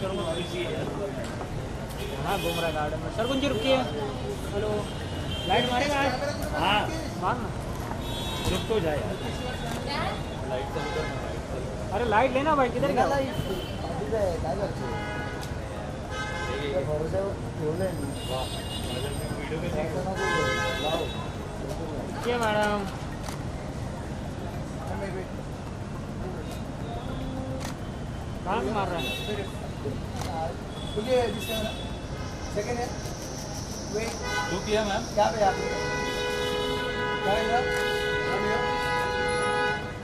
करूँगा। हाँ घूम रहा है गार्डन में। सर कुंजी रुकिए। हेलो लाइट मारेगा आज? हाँ मारना। रुक तो जाए यार। अरे लाइट लेना भाई, किधर गया? क्या मैडम कहाँ से मार रहा है? सेकंड है दो किया मैम क्या पे आप क्या है sir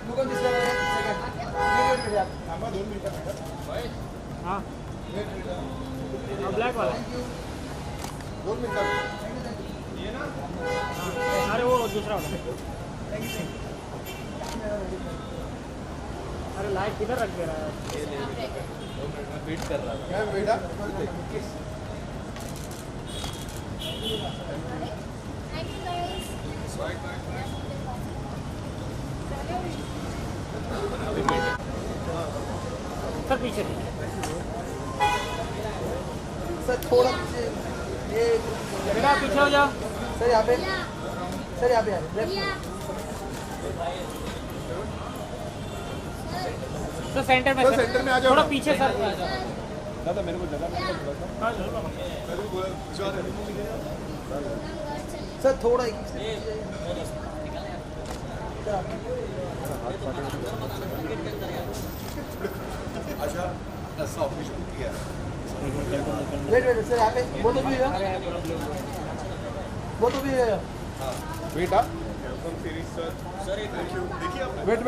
look on this second wait आप नंबर 2 मिनट भाई हाँ ब्लैक वाला 2 मिनट ये ना अरे वो दूसरा वाला। अरे लाइट किधर रख दे रहा है? वेट कर रहा था क्या बेटा सर पीछे सर थोड़ा ये बेटा पीछे हो जाओ। सर यहाँ पे लेफ्ट सर सेंटर में। सर सेंटर में आ जाओ थोड़ा ना। पीछे सर। दादा मेरे को जगह सर थोड़ा अच्छा ऐसा ऑफिशियल किया वेट सर यहाँ पे वो तो भी है हाँ वेट आप सीरीज सर देखिए आप वेट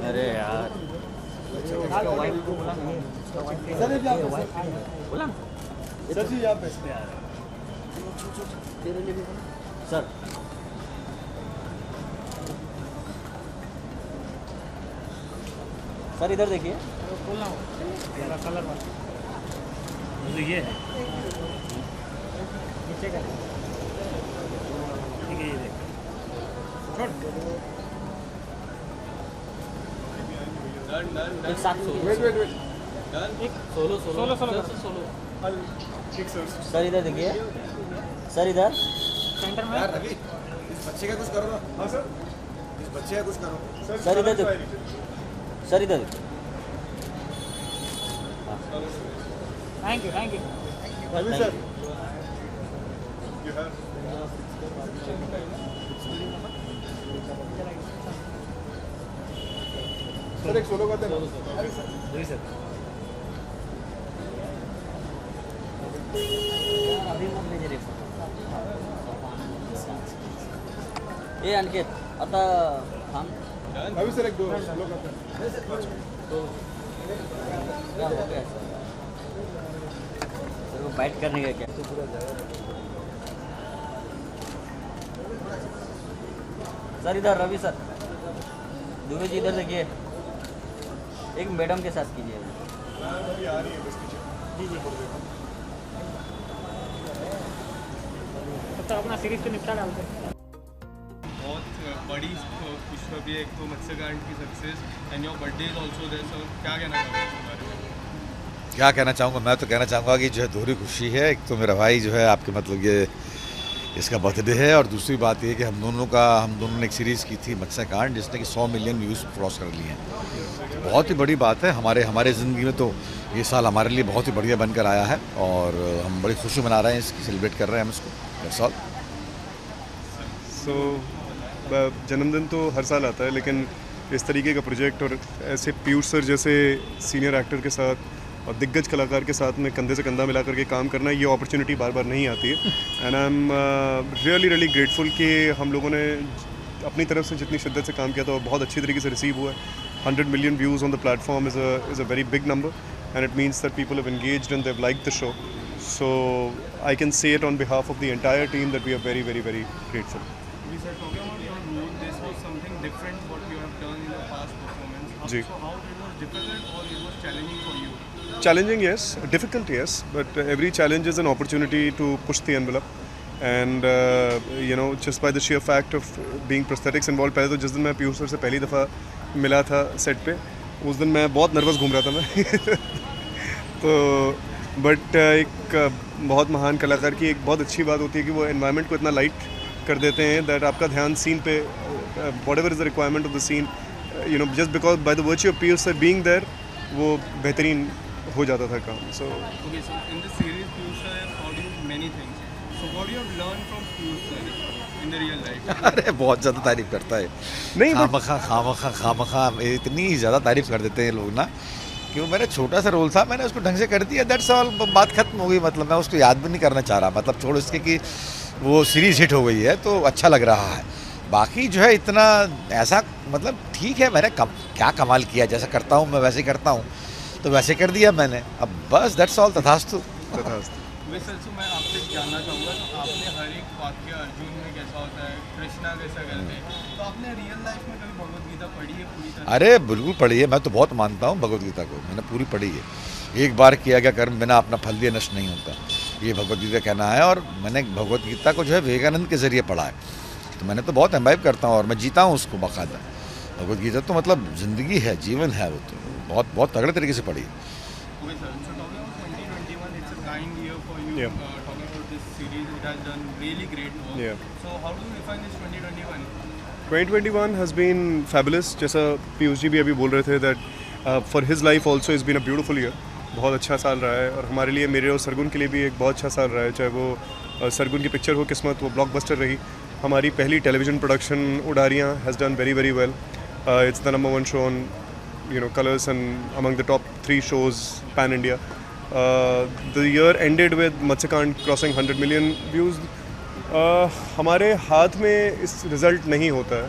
अरे यार सर जी यहाँ पे सर सर इधर देखिए बोलना हो कलर वाला ये नीचे का ठीक है ये देख छोड़ एक साथ वेट एक सोलो सर इधर देखिए सर इधर सेंटर में। यार रवि इस बच्चे का कुछ करो ना हाँ सर इस बच्चे का कुछ करो सर इधर देखो सर इधर देखो thank you Ravi sir sir एक सोलो करते हैं सर ए अनिकेत आता थांब रवि सर एक दो सोलो करते हैं क्या हो गया सर को बाइट करने का क्या सर इधर रवि सर दुबे जी इधर देखिए एक मैडम के साथ कीजिए जी तो अपना सीरीज को निपटा डालते हैं। बहुत बड़ी खुशखबरी है एक तो मत्स्यकांड की success and your birthday is also there so क्या कहना चाहोगे इस बारे में? क्या कहना चाहूँगा मैं तो कहना चाहूँगा कि जो है दोहरी खुशी है। एक तो मेरा भाई जो है आपके मतलब ये इसका बर्थडे है और दूसरी बात ये कि हम दोनों ने एक सीरीज़ की थी मत्स्यकांड जिसने कि 100 मिलियन व्यूज़ क्रॉस कर लिए हैं। तो बहुत ही बड़ी बात है हमारे ज़िंदगी में। तो ये साल हमारे लिए बहुत ही बढ़िया बनकर आया है और हम बड़ी खुशी मना रहे हैं इसकी, सेलिब्रेट कर रहे हैं हम इसको। That's all. सो जन्मदिन तो हर साल आता है लेकिन इस तरीके का प्रोजेक्ट और ऐसे पीयूष सर जैसे सीनियर एक्टर के साथ और दिग्गज कलाकार के साथ में कंधे से कंधा मिला करके काम करना, ये अपॉर्चुनिटी बार बार नहीं आती है। And I am really grateful कि हम लोगों ने अपनी तरफ से जितनी शिद्दत से काम किया था वो बहुत अच्छी तरीके से रिसीव हुआ है। 100 million views on the platform is a very big number and it means that people have engaged and they've liked the show. So I can say it on behalf of the entire team that we are very grateful. We said talking about your role, this was something different what you have done in your past performance. Ji. So how it was difficult or it was challenging for you challenging, yes. Difficult, yes. But every challenge is an opportunity to push the envelope. And just by the sheer fact of being prosthetics involved, पहले तो जिस दिन मैं Piyush sir से पहली दफ़ा मिला था सेट पे, उस दिन मैं बहुत नर्वस घूम रहा था मैं तो बट एक बहुत महान कलाकार की एक बहुत अच्छी बात होती है कि वो एनवायरनमेंट को इतना लाइट कर देते हैं दैट आपका ध्यान सीन पे whatever is the requirement of the scene just because by the virtue of Piyush sir being there वो बेहतरीन हो जाता था काम. सो Okay, so in this series, Piyush sir has taught you many things. So what do you have learned from Piyush sir in the real life? अरे बहुत ज़्यादा तारीफ करता है. नहीं खामखा इतनी ज़्यादा तारीफ कर देते हैं लोग ना कि वो मेरा छोटा सा रोल था, मैंने उसको ढंग से कर दिया, दैट्स ऑल, बात खत्म हो गई. मतलब मैं उसको याद भी नहीं करना चाह रहा, मतलब छोड़ इसके कि वो सीरीज हिट हो गई है तो अच्छा लग रहा है. बाकी जो है इतना ऐसा मतलब ठीक है, मैंने क्या कमाल किया, जैसा करता हूँ मैं वैसे ही करता हूँ, तो वैसे कर दिया मैंने, अब बस दैट्स ऑल. तथास्तु. वैसे सर मैं आपसे जानना चाहूँगा, तो आपने हर एक वाक्य अर्जुन में कैसा होता है, कृष्णा कैसा करते हैं, तो आपने रियल लाइफ में कभी भगवद गीता पढ़ी है पूरी तरह? अरे बिल्कुल पढ़ी है, मैं तो बहुत मानता हूँ भगवद गीता को, मैंने पूरी पढ़ी है. एक बार किया गया कर्म बिना अपना फल दिए नष्ट नहीं होता, ये भगवद गीता कहना है. और मैंने भगवद गीता को जो है विवेकानंद के ज़रिए पढ़ा है, तो मैंने तो बहुत एम्बाइब करता हूँ और मैं जीता हूँ उसको बाकायदा. भगवद गीता तो मतलब ज़िंदगी है, जीवन है, वो तो बहुत बहुत तगड़े तरीके से पढ़ी. Okay, sir. So talking about 2021, it's a kind year for you. Yeah. Talking about this series, it has done really great work. Yeah. So how do you define this 2021? 2021 has been fabulous. जैसा पीयूष जी भी अभी बोल रहे थे that for his life also is been a beautiful year. बहुत अच्छा साल रहा है और हमारे लिए, मेरे और सरगुन के लिए भी एक बहुत अच्छा साल रहा है. चाहे वो सरगुन की पिक्चर हो किस्मत, वो ब्लॉकबस्टर रही. हमारी पहली television production Udaariyaan has done very very well. It's the number 1 show on Colors and among the top 3 shows pan India. The year ended with Matsakand crossing 100 million views. हमारे हाथ में इस रिज़ल्ट नहीं होता है.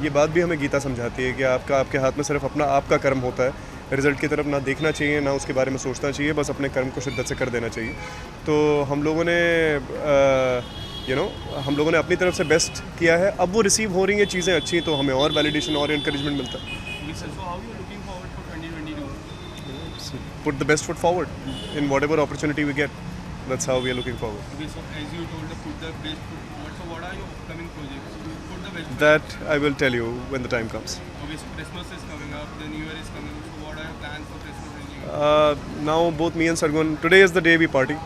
ये बात भी हमें गीता समझाती है कि आपके हाथ में सिर्फ अपना आपका कर्म होता है. रिज़ल्ट की तरफ ना देखना चाहिए, ना उसके बारे में सोचना चाहिए, बस अपने कर्म को शिद्दत से कर देना चाहिए. तो हम लोगों ने हम लोगों ने अपनी तरफ से बेस्ट किया है. अब वो रिसीव हो रही हैं चीज़ें अच्छी, तो हमें और वैलिडेशन और इंकरेजमेंट मिलता है. So how are you looking forward for 2022? Put the best foot forward in whatever opportunity we get. That's how we are looking forward. Okay, so as you told, put the best foot forward. So what are your upcoming projects? Put the best foot That I will tell you when the time comes. Okay, so Christmas is coming up, the New Year is coming up. So what are your plans for Christmas and New Year? Now both me and Sargun, today is the day we party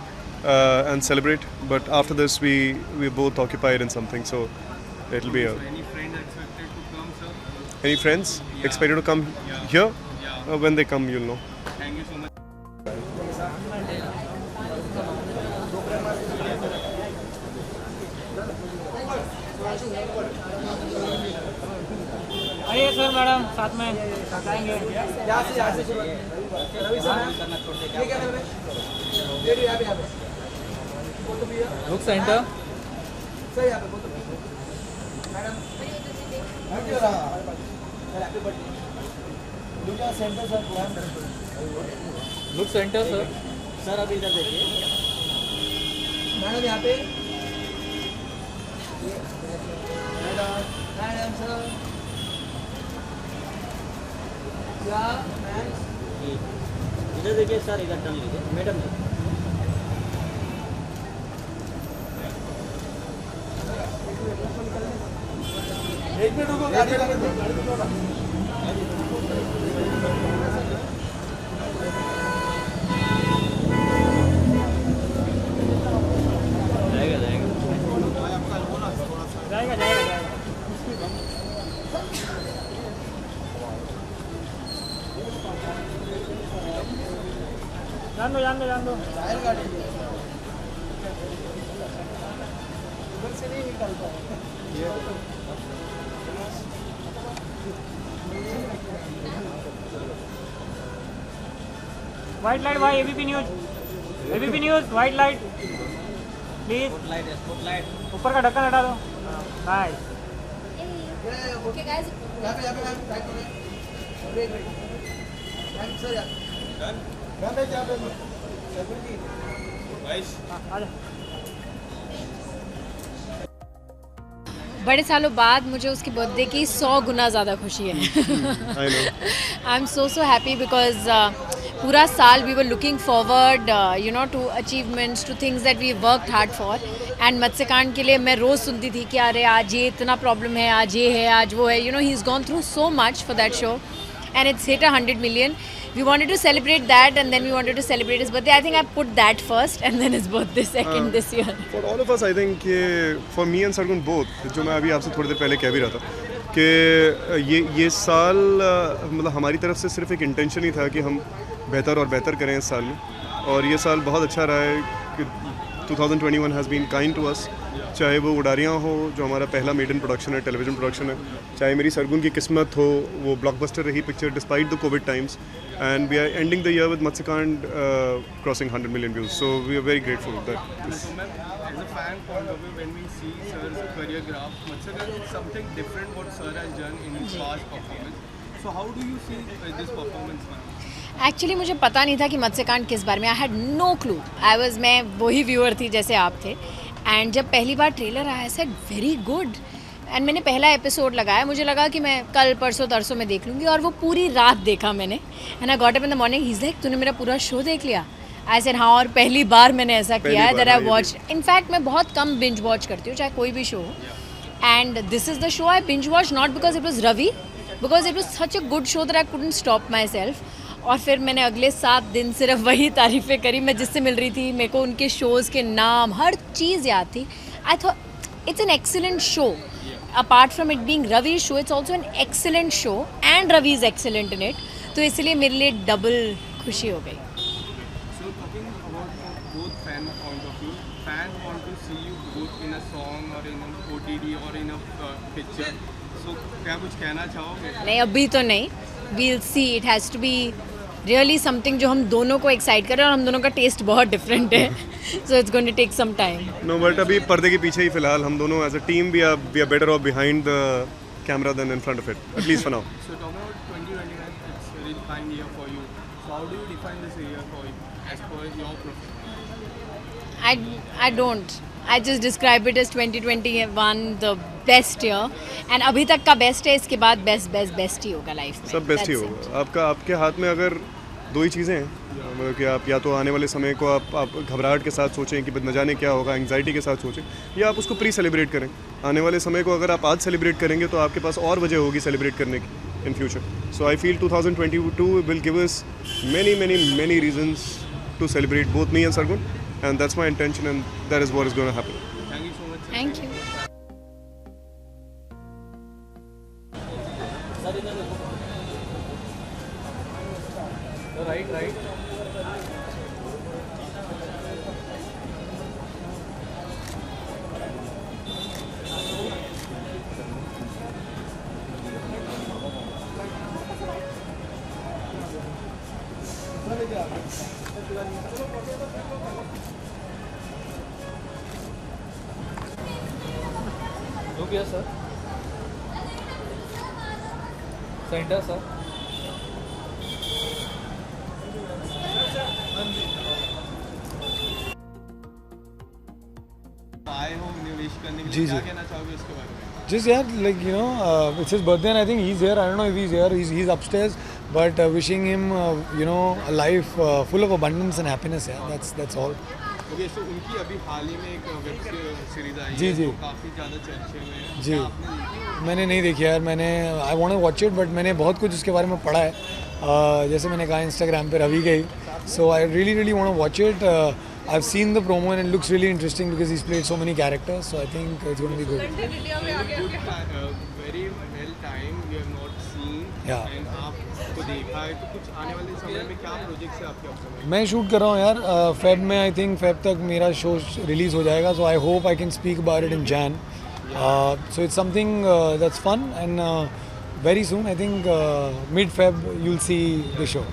and celebrate. But after this we're both occupied in something, so it'll be a. So any friends expected to come, sir? Any friends expected to come Yeah. here? Yeah. When they come, you'll know. Thank you so much. आइए sir, madam साथ में आएंगे. Look centre. Look centre sir. Sir अभी इधर देखिए. Madam यहाँ पे. Madam sir. क्या मैम? इधर देखिए सर, इधर टर्न लीजिए. मैडम एक मिनट रुको, गाड़ी रुको. जाएगा. जान दो. टायर गाड़ी उधर से नहीं निकलता है. व्हाइट लाइट भाई, ABP news white light please. ऊपर का ढक्कन हटा दो. नाइस. ओके गाइस, यहाँ पे मैम ट्राई करें. वेट मैम सर यार. मैम पे क्या पे सरगुन जी. Guys. आ जा. बड़े सालों बाद मुझे उसकी बर्थडे की 100 गुना ज़्यादा खुशी है. I know. I am so happy because पूरा साल we were looking forward you know to achievements, to things that we worked hard for. And Matsyakaand के लिए मैं रोज़ सुनती थी कि अरे आज ये इतना प्रॉब्लम है, आज ये है, आज वो है. You know he is gone through so much for that show and it's hit 100 million. We wanted to celebrate that and then we wanted to celebrate his birthday. I think I put that first and then his birthday second this year. For all of us, I think कि for me and Sargun both, जो मैं अभी आपसे थोड़ी देर पहले कह भी रहा था कि ये साल मतलब हमारी तरफ से सिर्फ एक इंटेंशन ही था कि हम बेहतर और बेहतर करें इस साल में, और ये साल बहुत अच्छा रहा है कि 2021 has been kind to us. चाहे वो उड़ारियाँ हो जो हमारा पहला मेडन प्रोडक्शन है, टेलीविजन प्रोडक्शन है, चाहे मेरी सरगुन की किस्मत हो वो ब्लॉकबस्टर रही picture despite the covid times, and we are ending the year with Matsyakaand crossing 100 million views. So we are very grateful that this. So, ma'am, as a fan point of view, when we see Sir's career graph, Motsakan is something different what Sir has done in his past performance. So how do you see this performance, ma'am? Actually मुझे पता नहीं था कि मत्स्यकांड किस बारे में. I had no clue. मैं वही व्यूअर थी जैसे आप थे. एंड जब पहली बार ट्रेलर आया I said very good. And मैंने पहला एपिसोड लगाया, मुझे लगा कि मैं कल परसों तरसों में देख लूँगी, और वो पूरी रात देखा मैंने. And I got up in the morning, he is like तूने मेरा पूरा शो देख लिया. आई सेड हाँ, और पहली बार मैंने ऐसा किया है दैट आई वॉच. इनफैक्ट मैं बहुत कम बिंज वॉच करती हूँ चाहे कोई भी शो हो. And this is the show I binge watch, not because it was Ravi, because it was such a good show that I couldn't stop myself. और फिर मैंने अगले 7 दिन सिर्फ वही तारीफ़ें करी. मैं जिससे मिल रही थी मेरे को उनके शोज़ के नाम हर चीज़ याद थी. I thought it's an excellent show. Apart from it being Ravi show, it's also an excellent show and Ravi is excellent in it. तो इसलिए मेरे लिए डबल खुशी हो गई. So talking about both fan point of view, fans want to see you both in a song or in an OTT or in a picture. So क्या कुछ कहना चाहोगे? नहीं, अभी तो नहीं. We'll see. It has to be really something जो हम दोनों को एक्साइट करे, और हम दोनों का टेस्ट बहुत डिफरेंट है. So it's going to take some time. No, but अभी पर्दे के पीछे ही फिलहाल हम दोनों as a team we are better off behind the camera than in front of it, at least for now. So talking about 2021, it's a really fine year for you. So how do you define this year for you as per your profession? I don't. I just describe it as 2021 the best year. And अभी तक का best है, इसके बाद best ही होगा life में. सब best he That's it. होगा. आपके हाथ में अगर दो ही चीज़ें हैं, मतलब कि आप या तो आने वाले समय को आप घबराहट के साथ सोचें कि न जाने क्या होगा, एंग्जाइटी के साथ सोचें, या आप उसको प्री सेलिब्रेट करें. आने वाले समय को अगर आप आज सेलिब्रेट करेंगे तो आपके पास और वजह होगी सेलिब्रेट करने की in future. So I feel 2022 will give us many reasons to celebrate both me and Sargun, and that's my intention, and that is what is going to happen. Thank you so much, sir. Thank you. Right. Look here, sir. Center, sir. आए हो निवेश करने के जी, लिए, क्या जी. कहना चाहोगे उसके बारे में? Just yeah, like you know, it's his birthday and I think he's here. I don't know if he's here. He's upstairs, but wishing him, you know, a life full of abundance and happiness. Yeah, that's all. Okay, so उनकी अभी हाल ही में एक web series आई जी, है जी. जो काफ़ी ज़्यादा चर्चे में है. जी. क्या आपने देखी? मैंने नहीं देखी यार. I want to watch it, but मैंने बहुत कुछ उसके बारे में पढ़ा है. जैसे मैंने कहा इंस्टाग्राम पे रवि गई. So I really want to watch it. I've seen the promo and it looks really interesting because he's played so many characters. So I think it's going to be good. Very well time you have not seen. Yeah. And आपको देखा है, तो कुछ आने वाले समय में क्या प्रोजेक्ट्स है आपके अपने? मैं शूट कर रहा हूँ यार. फेब में आई थिंक फेब तक मेरा शो रिलीज़ हो जाएगा. So I hope I can speak about it in Jan. So it's something that's fun and very soon I think mid Feb you will see the show.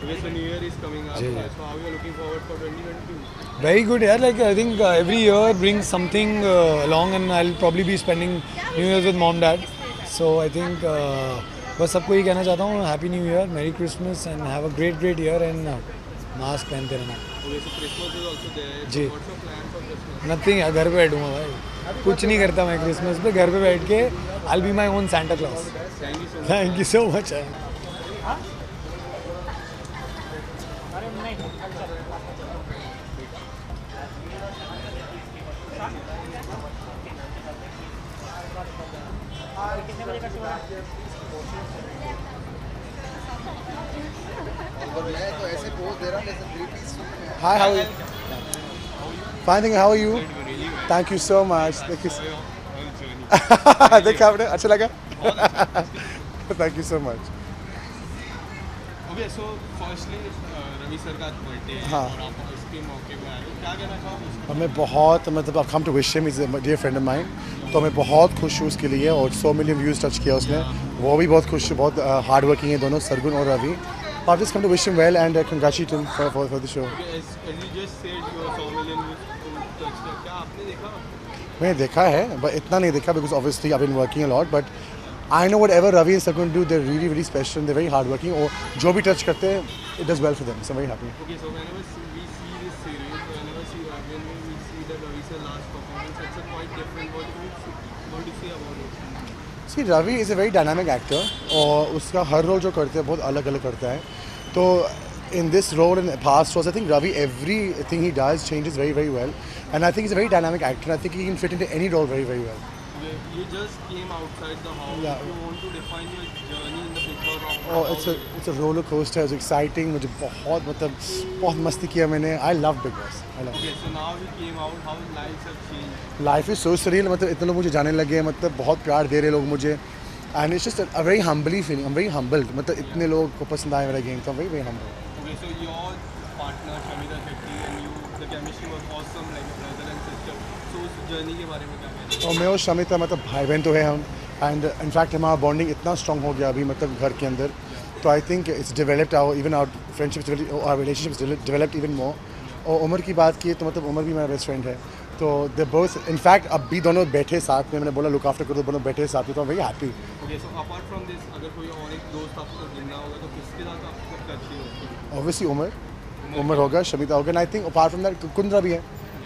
Okay, so New Year is coming up. जी. So how are you looking forward for 2022? Very good यार. Like I think every year brings something along and I'll probably be spending New Year's with mom dad. So I think बस सबको ये कहना चाहता हूँ Happy New Year, Merry Christmas and have a great year and mask पहनते रहना. Okay, so Christmas is also there. Ji. What's your plan for Christmas? Nothing यार, घर पे बैठूँगा भाई. कुछ नहीं करता मैं क्रिसमस पे, घर पे बैठ के I be my own Santa Claus. Thank you so much. अरे नहीं कितने बजे का शो है? Hi, how are you? Fine, thank you. How are you? Thank you so much. Thank you. देखा आपने, अच्छा लगा? Thank you so much. Okay, so firstly, Ravi sir का बर्थडे है हाँ. और आप इसके मौके पे आए हो, क्या कहना चाहोगे? हमें बहुत मतलब I come to wish him, is a dear friend of mine. तो मैं बहुत खुश हूँ उसके लिए, और 100 मिलियन व्यूज़ टच किया उसने. वो भी बहुत खुश, बहुत हार्ड वर्किंग है दोनों, सरगुन और Ravi. I've just come to wish him well and congratulate him for the show. Okay, as you just said, you are 100 million views touched है, क्या आपने देखा? मैंने देखा है, but इतना नहीं देखा because obviously I've been working a lot. But I know whatever Ravi and Sargun do, they're really really special and they're very hard working. और जो भी touch करते हैं, it does well for them. So I'm very happy. Okay, so whenever we see this series, whenever we see the Ravi sir last performance, it's a quite different. What do you say about it? See, Ravi is a very dynamic actor और उसका हर role जो करते हैं बहुत अलग अलग करता है. तो in this role and past roles, I think Ravi, everything he does changes very very well, and I think he's a very dynamic actor. I think he can fit into any role very very well. You just came outside the house. Yeah. You want to define your journey in the Big Boss of Oh, it's a roller coaster. It's exciting. मुझे बहुत मस्ती किया मैंने. I love Big Boss. I love. Okay, so now you came out. How lives have changed? Life is so surreal. मतलब इतने लोग मुझे जाने लगे, मतलब बहुत प्यार दे रहे लोग मुझे. And it's just a very humbling feeling. I'm very humbled. मतलब इतने लोग को पसंद आया मेरा game, so I'm very very humble. Okay, so your partner Shamita Shetty and you, the chemistry was awesome, like a brother and sister. So उस journey के बारे में क्या कहना है? और मैं और शमिता मतलब भाई बहन तो है हम. And in fact हमारा bonding इतना strong हो गया अभी मतलब घर के अंदर. तो I think it's developed our friendship, our relationship is developed even more. और उमर की बात की तो मतलब उमर भी मेरा बेस्ट फ्रेंड है. तो दे both इनफैक्ट अब भी दोनों बैठे साथ में. मैंने बोला लुक आफ्टर करो, दोनों बैठे साथ में, तो I very happy. Okay, so apart from this, अगर कोई और एक दोस्त आपको गिनना होगा तो किसके साथ आपको टच होगी? ऑब्वियसली उमर होगा, शमिता होगा. And I think apart from that Kundra भी है.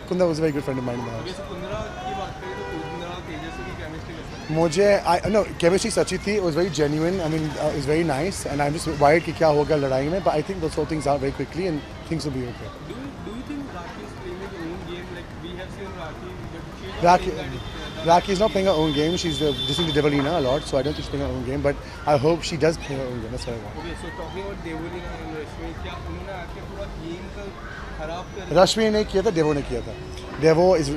Kundra was a very good friend of mine. Okay, so Kundra की बात करें तो कुंद्रा तेजस्वी की केमिस्ट्री कैसी है? मुझे नो केमिस्ट्री सच्ची थी. Was very genuine. I mean is very nice and I am just wide कि क्या होगा लड़ाई में. But I think those things are very quickly and things will be okay. Do you think Rakhi is playing his own game? Like we have seen Rakhi, but she's not Rakhi, playing that. Rakhi is not playing her own game. She's dissing the Devalina a lot, so I don't think she's playing her own game. But I hope she does play her own game. That's what I want. Okay, so talking about Devolina and Rashmi, क्या उन्होंने आके पूरा game का खराब कर Rashmi ने किया था, Devo ने किया था. Devo is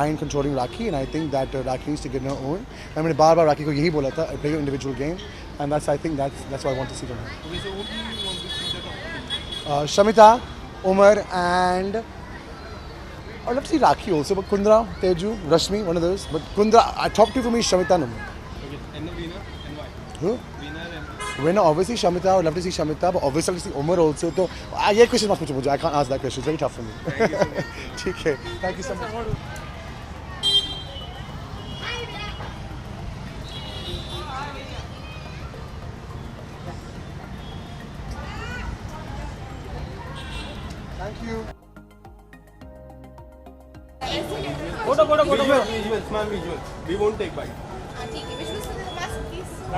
mind controlling Rakhi, and I think that Rakhi needs to get her own. I mean, bar Rakhi को यही बोला था, play your individual game, and I think that's what I want to see from her. Okay, so who do you want to see the top 3? Shamita, Umar, and I'd love to see Rakhi also, but Kundra, Teju, Rashmi, one of those. But Kundra, top 2 for me is Shamita and Umar. Okay, and the winner and why? Who? Winner and Winner, obviously Shamita. I would love to see Shamita, but obviously I'd like to see Umar also. So, ये question मत पूछो मुझे. I can't answer that question. It's very tough for me. thank you so much. ठीक है. Thank you so much. Thank you. Photo photo photo Visuals, ma'am, visuals. We won't take bite.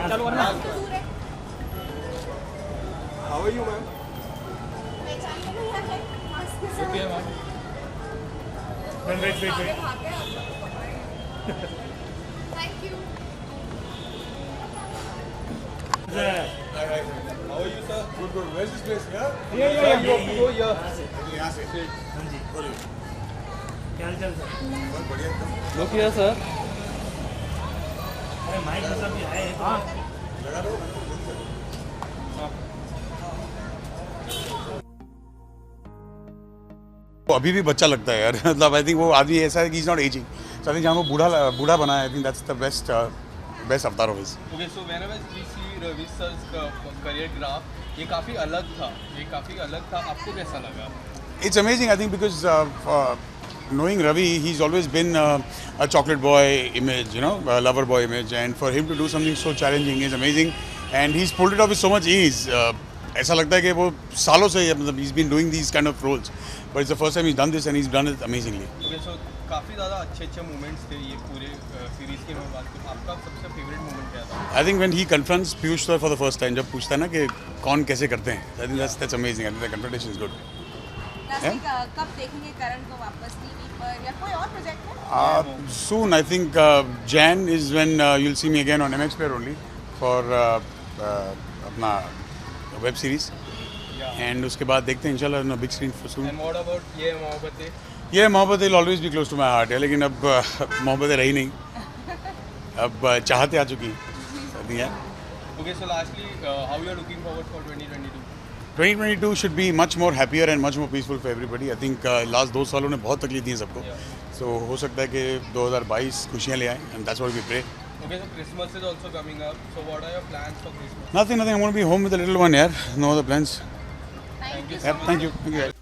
चालू करना. How are you, ma'am? How are you, sir? Good. Where's this place? Yeah? ये You have to go here. क्या हाल चाल sir? Look here, sir. अरे mic मतलब भी है. हाँ. वो अभी भी बच्चा लगता है यार. मतलब आई थिंक वो आदमी ऐसा है कि is not aging. So I think जहाँ वो बूढ़ा बना है, I think that's the best avatar of his. Okay, so whenever we see Ravi sir's career graph, ये काफ़ी अलग था. आपको कैसा लगा? It's amazing, I think, because knowing Ravi, he's always been a chocolate boy image, you know, a lover boy image, and for him to do something so challenging is amazing, and he's pulled it off with so much ease. ऐसा लगता है कि वो सालों से मतलब he's been doing these kind of roles, but it's the first time he's done this and he's done it amazingly. Okay, so काफ़ी ज़्यादा अच्छे मोमेंट्स थे ये पूरे सीरीज़ की मैं बात करूँ, आपका सबसे फेवरेट मोमेंट क्या था? I think when he confronts Piyush Sir for the first time, जब पूछता है ना कि कौन कैसे करते हैं, I think that's amazing. I think the confrontation is good. कब देखेंगे करण को वापस टीवी पर या कोई और प्रोजेक्ट है? Soon, I think Jan is when you'll see me again on MX Player only for अपना web series. And उसके बाद देखते हैं इंशाल्लाह on a big screen for soon. And what about ये मोहब्बतें? ये Mohabbatein will always be close to my heart है, लेकिन अब मोहब्बतें रही नहीं, अब चाहते आ चुकी हैं. Okay, so lastly, how you are looking forward for 2022? 2022 should be much more happier and much more peaceful for everybody. I think last 2 सालों ने बहुत तकलीफ दी है सबको. So हो सकता है कि 2022 खुशियाँ ले आए, and that's what we pray. Okay, so Christmas is also coming up. So what are your plans for Christmas? Nothing. I'm going to be home with the little one. Yeah, no other plans. Thank you. Thank you.